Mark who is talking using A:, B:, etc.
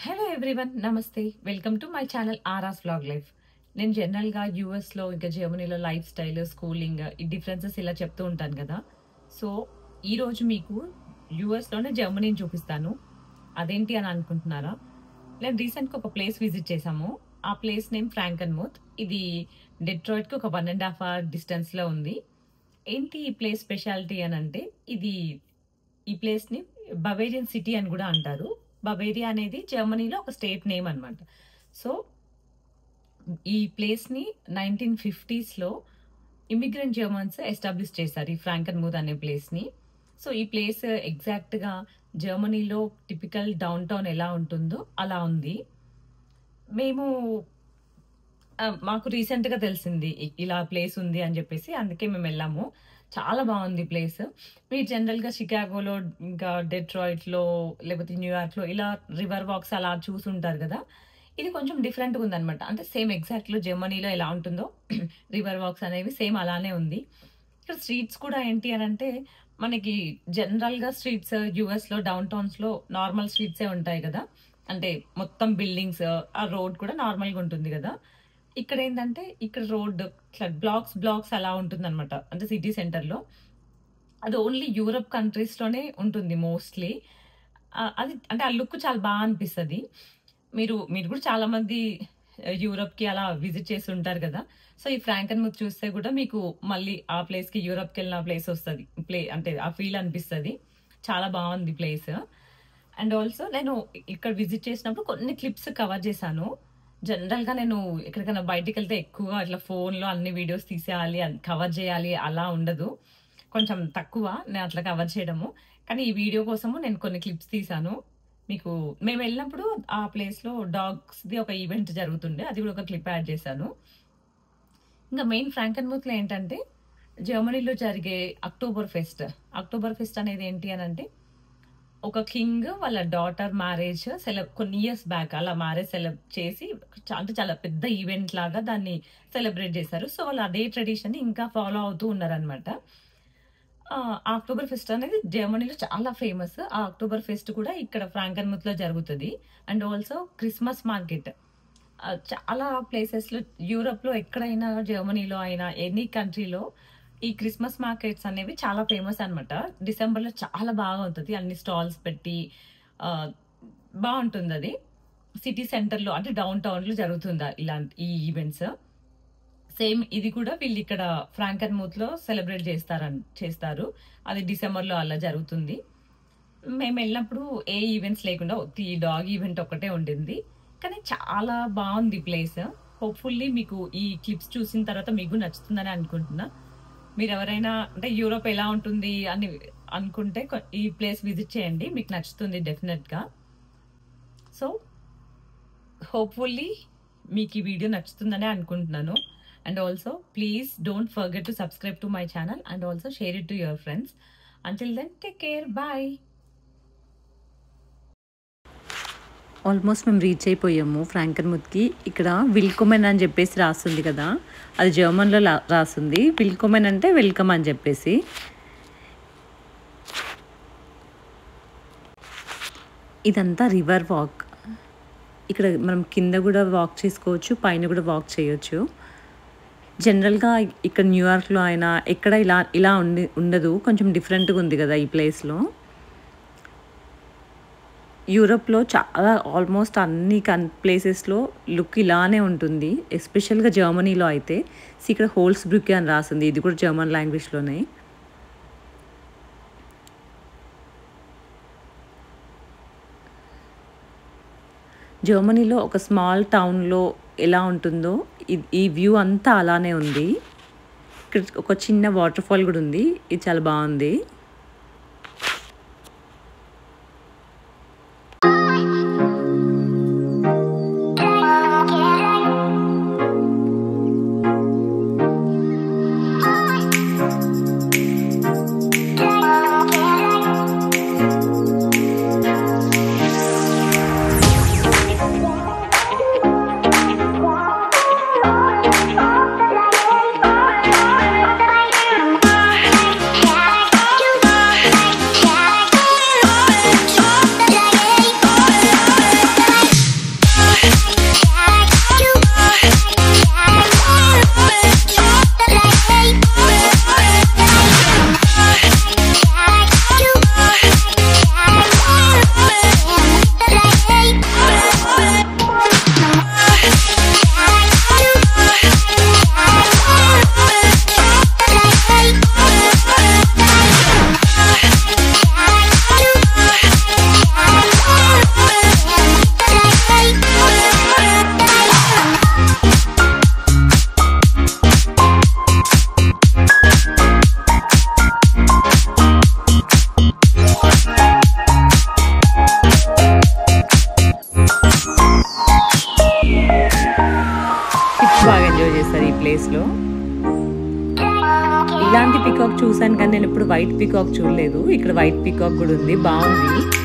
A: Hello everyone, namaste. Welcome to my channel R's vlog life. నేను జనరల్గా యూఎస్లో ఇంకా జర్మనీలో లైఫ్ స్టైల్, స్కూలింగ్, ఈ డిఫరెన్సెస్ ఇలా చెప్తూ ఉంటాను కదా. సో ఈరోజు మీకు యూఎస్లోనే జర్మనీని చూపిస్తాను. అదేంటి అని అనుకుంటున్నారా? నేను రీసెంట్గా ఒక ప్లేస్ విజిట్ చేశాము. ఆ ప్లేస్ నేమ్ ఫ్రాంకన్ముత్. ఇది డెట్రాయిట్కి ఒక 1.5 hour డిస్టెన్స్లో ఉంది. ఏంటి ఈ ప్లేస్ స్పెషాలిటీ అని అంటే, ఈ ప్లేస్ని బవేరియన్ సిటీ అని కూడా అంటారు. బవేరియా అనేది జర్మనీలో ఒక స్టేట్ నేమ్ అనమాట. సో ఈ ప్లేస్ని 1950s ఇమిగ్రెంట్ జర్మన్స్ ఎస్టాబ్లిష్ చేశారు, ఈ ఫ్రాంకన్ముత్ అనే ప్లేస్ని. సో ఈ ప్లేస్ ఎగ్జాక్ట్గా జర్మనీలో టిపికల్ డౌన్ టౌన్ ఎలా ఉంటుందో అలా ఉంది. మాకు రీసెంట్గా తెలిసింది ఇలా ప్లేస్ ఉంది అని చెప్పేసి, అందుకే మేము వెళ్ళాము. చాలా బాగుంది ప్లేస్. మీరు జనరల్గా షికాగోలో, ఇంకా డెట్రాయిట్లో, లేకపోతే న్యూయార్క్లో ఇలా రివర్ వాక్స్ అలా చూసుంటారు కదా. ఇది కొంచెం డిఫరెంట్గా ఉందన్నమాట. అంటే సేమ్ ఎగ్జాక్ట్లో జర్మనీలో ఎలా ఉంటుందో రివర్ వాక్స్ అనేవి సేమ్ అలానే ఉంది. ఇక్కడ స్ట్రీట్స్ కూడా ఏంటి అని అంటే, మనకి జనరల్గా స్ట్రీట్స్ యూఎస్లో డౌన్ టౌన్స్లో నార్మల్ స్ట్రీట్సే ఉంటాయి కదా. అంటే మొత్తం బిల్డింగ్స్, ఆ రోడ్ కూడా నార్మల్గా ఉంటుంది కదా. ఇక్కడ ఏంటంటే, ఇక్కడ రోడ్ ఇట్లా బ్లాక్స్ అలా ఉంటుంది అనమాట. అంటే సిటీ సెంటర్లో అది ఓన్లీ యూరప్ కంట్రీస్లోనే ఉంటుంది మోస్ట్లీ. అది అంటే ఆ లుక్ చాలా బాగా అనిపిస్తుంది. మీరు కూడా చాలా మంది యూరప్కి అలా విజిట్ చేసి ఉంటారు కదా. సో ఈ ఫ్రాంకన్ముత్ చూస్తే కూడా మీకు మళ్ళీ ఆ ప్లేస్కి, యూరప్కి వెళ్ళిన ప్లేస్ వస్తుంది. అంటే ఆ ఫీల్ అనిపిస్తుంది. చాలా బాగుంది ప్లేస్. అండ్ ఆల్సో నేను ఇక్కడ విజిట్ చేసినప్పుడు కొన్ని క్లిప్స్ కవర్ చేశాను. జనరల్గా నేను ఎక్కడికైనా బయటికి వెళ్తే ఎక్కువగా ఇట్లా ఫోన్లో అన్ని వీడియోస్ తీసేయాలి, కవర్ చేయాలి అలా ఉండదు. కొంచెం తక్కువ నేను అట్లా కవర్ చేయడము. కానీ ఈ వీడియో కోసము నేను కొన్ని క్లిప్స్ తీసాను. మేము వెళ్ళినప్పుడు ఆ ప్లేస్లో డాగ్స్ది ఒక ఈవెంట్ జరుగుతుండే, అది కూడా ఒక క్లిప్ యాడ్ చేశాను. ఇంకా మెయిన్ ఫ్రాంకన్ముత్లో ఏంటంటే, జర్మనీలో జరిగే అక్టోబర్ ఫెస్ట్ అనేది ఏంటి అని అంటే, ఒక కింగ్ వాళ్ళ డాటర్ మ్యారేజ్ కొన్ని ఇయర్స్ బ్యాక్ అలా మ్యారేజ్ చేసి, అంటే చాలా పెద్ద ఈవెంట్ లాగా దాన్ని సెలబ్రేట్ చేశారు. సో వాళ్ళు అదే ట్రెడిషన్ ఇంకా ఫాలో అవుతూ ఉన్నారనమాట. అక్టోబర్ ఫెస్ట్ అనేది జర్మనీలో చాలా ఫేమస్. ఆ అక్టోబర్ ఫెస్ట్ కూడా ఇక్కడ ఫ్రాంకన్ముత్లో జరుగుతుంది. అండ్ ఆల్సో క్రిస్మస్ మార్కెట్ చాలా ప్లేసెస్లో, యూరప్లో ఎక్కడైనా, జర్మనీలో అయినా, ఎనీ కంట్రీలో ఈ క్రిస్మస్ మార్కెట్స్ అనేవి చాలా ఫేమస్ అనమాట. డిసెంబర్లో చాలా బాగా ఉంటుంది. అన్ని స్టాల్స్ పెట్టి బాగుంటుంది. అది సిటీ సెంటర్లో, అంటే డౌన్ టౌన్లో జరుగుతుందా ఈ ఈవెంట్స్. సేమ్ ఇది కూడా వీళ్ళు ఇక్కడ ఫ్రాంకన్ముత్లో సెలబ్రేట్ చేస్తారు. అది డిసెంబర్లో అలా జరుగుతుంది. మేము వెళ్ళినప్పుడు ఏ ఈవెంట్స్ లేకుండా ఈ డాగ్ ఈవెంట్ ఒక్కటే ఉండింది. కానీ చాలా బాగుంది ప్లేస్. హోప్ఫుల్లీ మీకు ఈ క్లిప్స్ చూసిన తర్వాత మీకు నచ్చుతుందని అనుకుంటున్నా. మీరు ఎవరైనా అంటే యూరోప్ ఎలా ఉంటుంది అని అనుకుంటే ఈ ప్లేస్ విజిట్ చేయండి, మీకు నచ్చుతుంది డెఫినెట్గా. సో హోప్ఫుల్లీ మీకు ఈ వీడియో నచ్చుతుందని అనుకుంటున్నాను. And also please don't forget to subscribe to my channel and also share it to your friends. Until then, take care, bye. Almost మేము రీచ్ అయిపోయాము ఫ్రాంకన్ముత్కి. ఇక్కడ విల్కొమెన్ అని చెప్పేసి రాస్తుంది కదా, అది జర్మన్లో రాస్తుంది. విల్కొమెన్ అంటే వెల్కమ్ అని చెప్పేసి. ఇదంతా రివర్ వాక్. ఇక్కడ మనం కింద కూడా వాక్ చేసుకోవచ్చు, పైన కూడా వాక్ చేయొచ్చు. జనరల్గా ఇక్కడ న్యూయార్క్లో అయినా ఎక్కడ ఇలా ఉండదు. కొంచెం డిఫరెంట్గా ఉంది కదా ఈ ప్లేస్లో. యూరప్లో చాలా ఆల్మోస్ట్ అన్ని ప్లేసెస్లో లుక్ ఇలానే ఉంటుంది. ఎస్పెషల్గా జర్మనీలో అయితే ఇక్కడ హోల్స్బ్రూక్ అని రాసింది. ఇది కూడా జర్మన్ లాంగ్వేజ్లోనే. జర్మనీలో ఒక స్మాల్ టౌన్లో ఎలా ఉంటుందో ఈ వ్యూ అంతా అలానే ఉంది. ఇక్కడ ఒక చిన్న వాటర్ ఫాల్ కూడా ఉంది. ఇది చాలా బాగుంది. ఇందులో. ఇలాంటి పీకాక్ చూసాను కానీ నేను ఇప్పుడు వైట్ పీకాక్ చూడలేదు. ఇక్కడ వైట్ పీకాక్ కూడా ఉంది, బాగుంది.